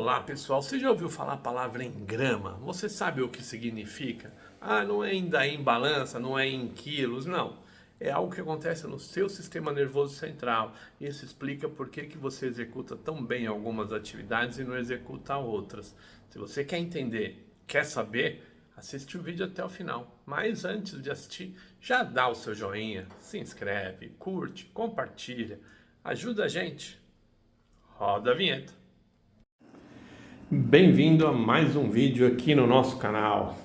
Olá pessoal, você já ouviu falar a palavra engrama? Você sabe o que significa? Não é em balança, não é em quilos, não. É algo que acontece no seu sistema nervoso central. Isso explica por que você executa tão bem algumas atividades e não executa outras. Se você quer entender, quer saber, assiste o vídeo até o final. Mas antes de assistir, já dá o seu joinha, se inscreve, curte, compartilha. Ajuda a gente. Roda a vinheta. Bem-vindo a mais um vídeo aqui no nosso canal.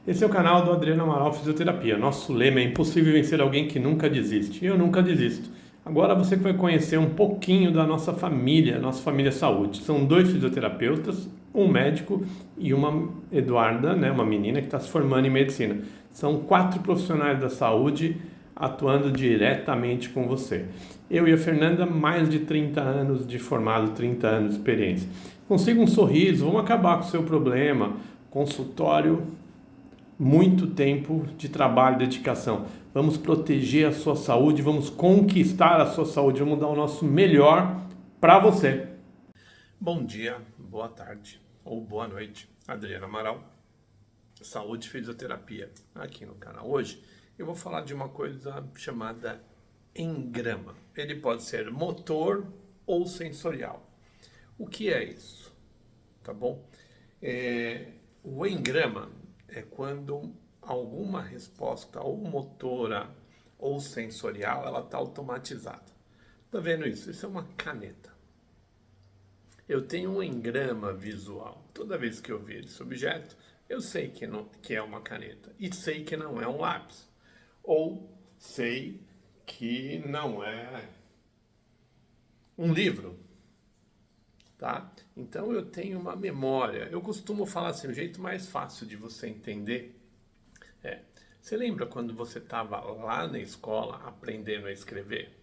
Esse é o canal do Adriano Amaral Fisioterapia. Nosso lema é impossível vencer alguém que nunca desiste. Eu nunca desisto. Agora você vai conhecer um pouquinho da nossa família saúde. São 2 fisioterapeutas, um médico e uma Eduarda, uma menina que está se formando em medicina. São 4 profissionais da saúde atuando diretamente com você. Eu e a Fernanda, mais de 30 anos de formado, 30 anos de experiência. Consiga um sorriso, vamos acabar com o seu problema. Consultório, muito tempo de trabalho, dedicação. Vamos proteger a sua saúde, vamos conquistar a sua saúde, vamos dar o nosso melhor para você. Bom dia, boa tarde ou boa noite. Adriano Amaral, Saúde e Fisioterapia, aqui no canal. Hoje eu vou falar de uma coisa chamada engrama. Ele pode ser motor ou sensorial. O que é isso? Tá bom? O engrama é quando alguma resposta ou motora ou sensorial ela está automatizada. Tá vendo isso? Isso é uma caneta. Eu tenho um engrama visual. Toda vez que eu ver esse objeto, eu sei que é uma caneta e sei que não é um lápis. Ou sei que não é um livro. Tá? Então eu tenho uma memória. Eu costumo falar assim, o jeito mais fácil de você entender você lembra quando você estava lá na escola aprendendo a escrever?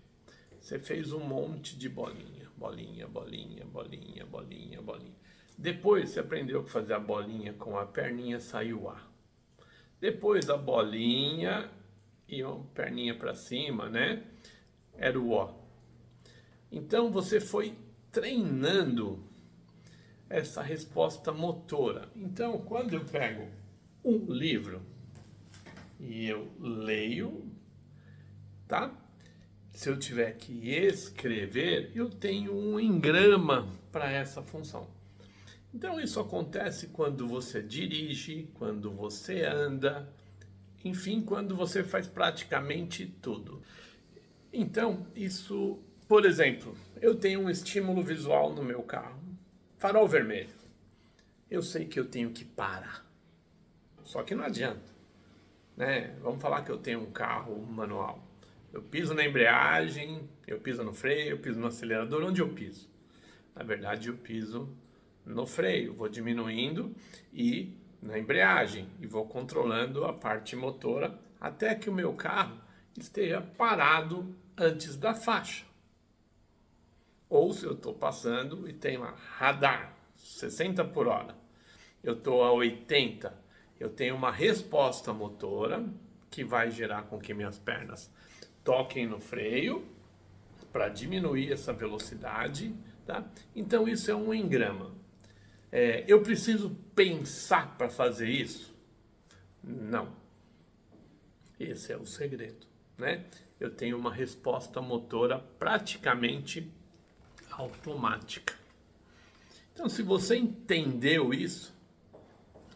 Você fez um monte de bolinha, bolinha, bolinha, bolinha, bolinha, bolinha. Depois você aprendeu a fazer a bolinha com a perninha, saiu A. Depois a bolinha e a perninha para cima, Era o O. Então você foi treinando essa resposta motora. Então, quando eu pego um livro e eu leio, tá? Se eu tiver que escrever, eu tenho um engrama para essa função. Então, isso acontece quando você dirige, quando você anda, enfim, quando você faz praticamente tudo. Então, isso, por exemplo, eu tenho um estímulo visual no meu carro. Farol vermelho. Eu sei que eu tenho que parar. Só que não adianta, Vamos falar que eu tenho um carro manual. Eu piso na embreagem, eu piso no freio, eu piso no acelerador. Onde eu piso? Na verdade, eu piso no freio. Vou diminuindo e na embreagem. E vou controlando a parte motora até que o meu carro esteja parado antes da faixa. Ou se eu estou passando e tem lá radar, 60 por hora, eu estou a 80, eu tenho uma resposta motora que vai gerar com que minhas pernas toquem no freio para diminuir essa velocidade, tá? Então isso é um engrama. Eu preciso pensar para fazer isso? Não. Esse é o segredo, Eu tenho uma resposta motora praticamente automática. Então, se você entendeu isso,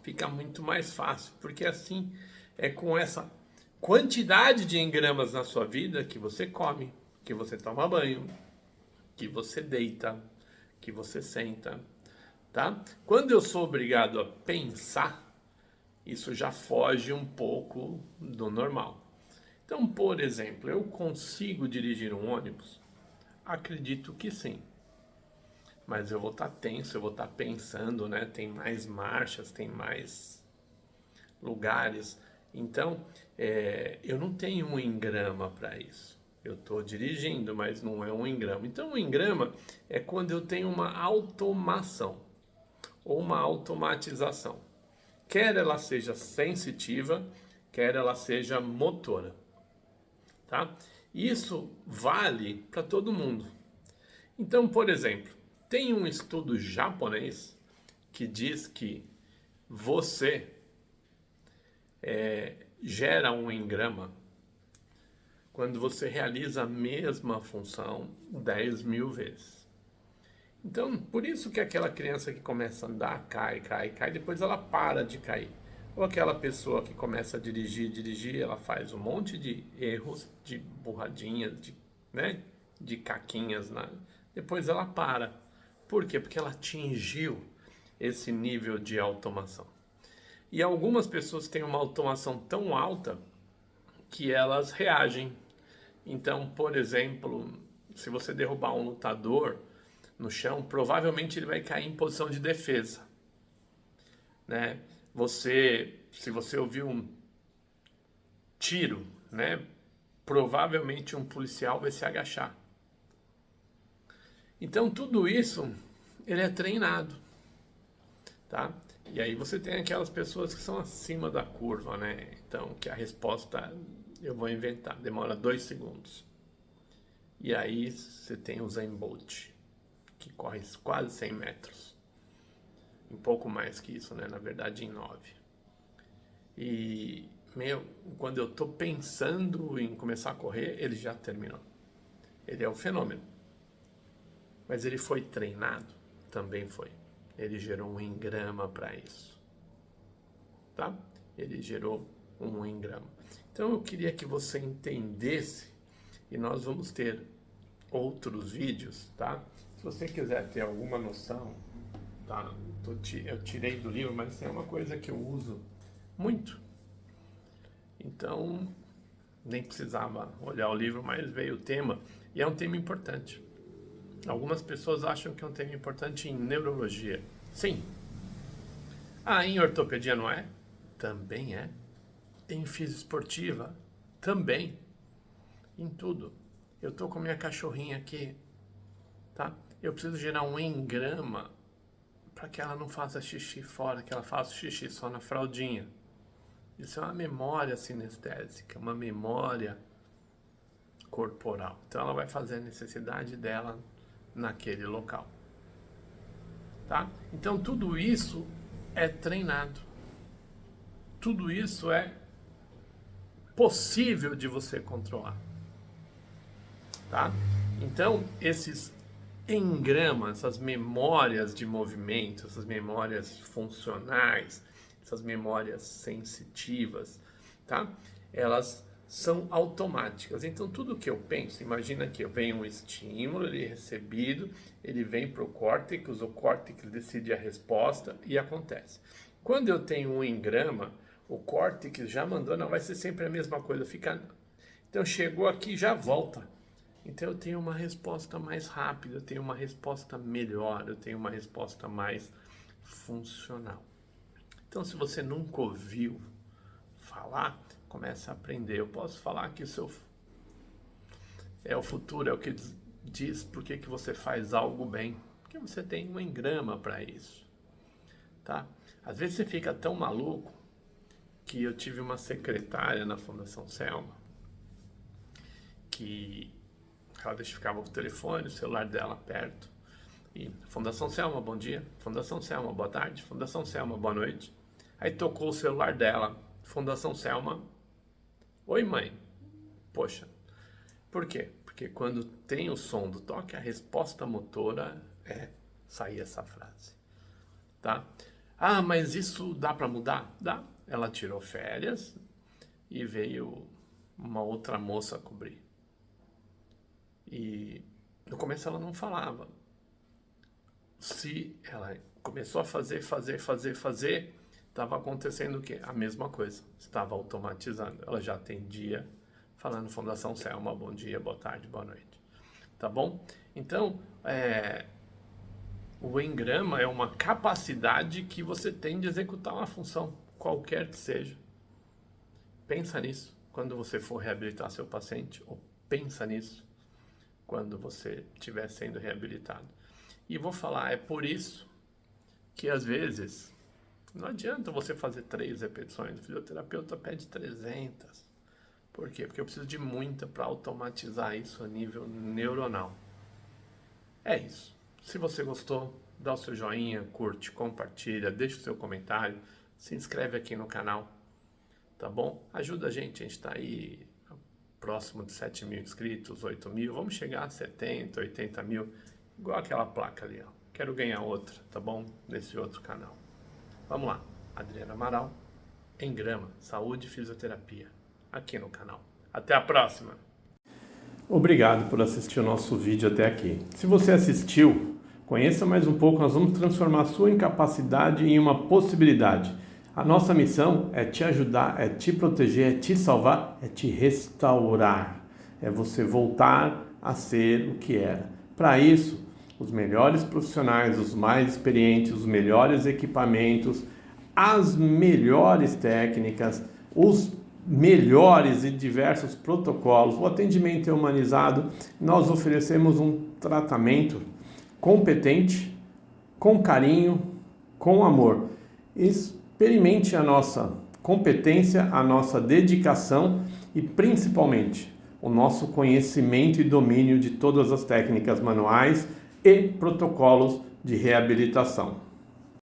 fica muito mais fácil, porque assim é com essa quantidade de engramas na sua vida que você come, que você toma banho, que você deita, que você senta, tá? Quando eu sou obrigado a pensar, isso já foge um pouco do normal. Então, por exemplo, eu consigo dirigir um ônibus? Acredito que sim. Mas eu vou estar tenso, eu vou estar pensando, Tem mais marchas, tem mais lugares. Então, eu não tenho um engrama para isso. Eu estou dirigindo, mas não é um engrama. Então, um engrama é quando eu tenho uma automação ou uma automatização. Quer ela seja sensitiva, quer ela seja motora, tá? Isso vale para todo mundo. Então, por exemplo, Tem um estudo japonês que diz que você gera um engrama quando você realiza a mesma função 10.000 vezes. Então, por isso que aquela criança que começa a andar, cai, depois ela para de cair. Ou aquela pessoa que começa a dirigir, ela faz um monte de erros, de burradinhas, de caquinhas, depois ela para. Por quê? Porque ela atingiu esse nível de automação. E algumas pessoas têm uma automação tão alta que elas reagem. Então, por exemplo, se você derrubar um lutador no chão, provavelmente ele vai cair em posição de defesa, né? Se você ouvir um tiro, né? Provavelmente um policial vai se agachar. Então, tudo isso ele é treinado, tá? E aí você tem aquelas pessoas que são acima da curva, né? Então, que a resposta eu vou inventar, demora 2 segundos. E aí você tem o Usain Bolt, que corre quase 100 metros. Um pouco mais que isso, né? Na verdade, em 9. E, quando eu tô pensando em começar a correr, ele já terminou. Ele é um fenômeno. Mas ele foi treinado? Também foi. Ele gerou um engrama para isso. Tá? Ele gerou um engrama. Então eu queria que você entendesse, e nós vamos ter outros vídeos, tá? Se você quiser ter alguma noção, tá? Eu tirei do livro, mas é uma coisa que eu uso muito. Então, nem precisava olhar o livro, mas veio o tema, e é um tema importante. Algumas pessoas acham que é um tema importante em neurologia. Sim. Em ortopedia não é? Também é. Em fisioesportiva? Também. Em tudo. Eu tô com minha cachorrinha aqui, tá? Eu preciso gerar um engrama para que ela não faça xixi fora, que ela faça xixi só na fraldinha. Isso é uma memória sinestésica, uma memória corporal. Então ela vai fazer a necessidade dela naquele local, tá? Então tudo isso é treinado. Tudo isso é possível de você controlar, tá? Então esses engramas, essas memórias de movimento, essas memórias funcionais, essas memórias sensitivas, tá? Elas são automáticas. Então tudo que eu penso, imagina que eu venho um estímulo, ele é recebido, ele vem para o córtex, o córtex decide a resposta e acontece. Quando eu tenho um engrama, o córtex já mandou, não vai ser sempre a mesma coisa, então chegou aqui, já volta. Então eu tenho uma resposta mais rápida, eu tenho uma resposta melhor, eu tenho uma resposta mais funcional. Então se você nunca ouviu falar, comece a aprender. Eu posso falar que isso é o futuro, é o que diz por que você faz algo bem. Porque você tem um engrama para isso, tá? Às vezes você fica tão maluco que eu tive uma secretária na Fundação Selma que ela ficava com o telefone, o celular dela perto. E Fundação Selma, bom dia. Fundação Selma, boa tarde. Fundação Selma, boa noite. Aí tocou o celular dela. Fundação Selma. Oi, mãe. Poxa. Por quê? Porque quando tem o som do toque, a resposta motora é sair essa frase. Tá? Mas isso dá para mudar? Dá. Ela tirou férias e veio uma outra moça cobrir. E no começo ela não falava. Se ela começou a fazer, estava acontecendo o quê? A mesma coisa. Estava automatizando. Ela já atendia falando Fundação Selma, bom dia, boa tarde, boa noite. Tá bom? Então, o engrama é uma capacidade que você tem de executar uma função, qualquer que seja. Pensa nisso quando você for reabilitar seu paciente, ou pensa nisso quando você estiver sendo reabilitado. E vou falar, é por isso que às vezes não adianta você fazer 3 repetições, o fisioterapeuta pede 300. Por quê? Porque eu preciso de muita para automatizar isso a nível neuronal. É isso. Se você gostou, dá o seu joinha, curte, compartilha, deixa o seu comentário, se inscreve aqui no canal, tá bom? Ajuda a gente está aí próximo de 7 mil inscritos, 8 mil, vamos chegar a 70, 80 mil, igual aquela placa ali, ó. Quero ganhar outra, tá bom? Nesse outro canal. Vamos lá, Adriano Amaral, em Grama, Saúde e Fisioterapia, aqui no canal. Até a próxima! Obrigado por assistir o nosso vídeo até aqui. Se você assistiu, conheça mais um pouco, nós vamos transformar a sua incapacidade em uma possibilidade. A nossa missão é te ajudar, é te proteger, é te salvar, é te restaurar. É você voltar a ser o que era. Para isso, os melhores profissionais, os mais experientes, os melhores equipamentos, as melhores técnicas, os melhores e diversos protocolos, o atendimento é humanizado, nós oferecemos um tratamento competente, com carinho, com amor. Experimente a nossa competência, a nossa dedicação e principalmente o nosso conhecimento e domínio de todas as técnicas manuais e protocolos de reabilitação.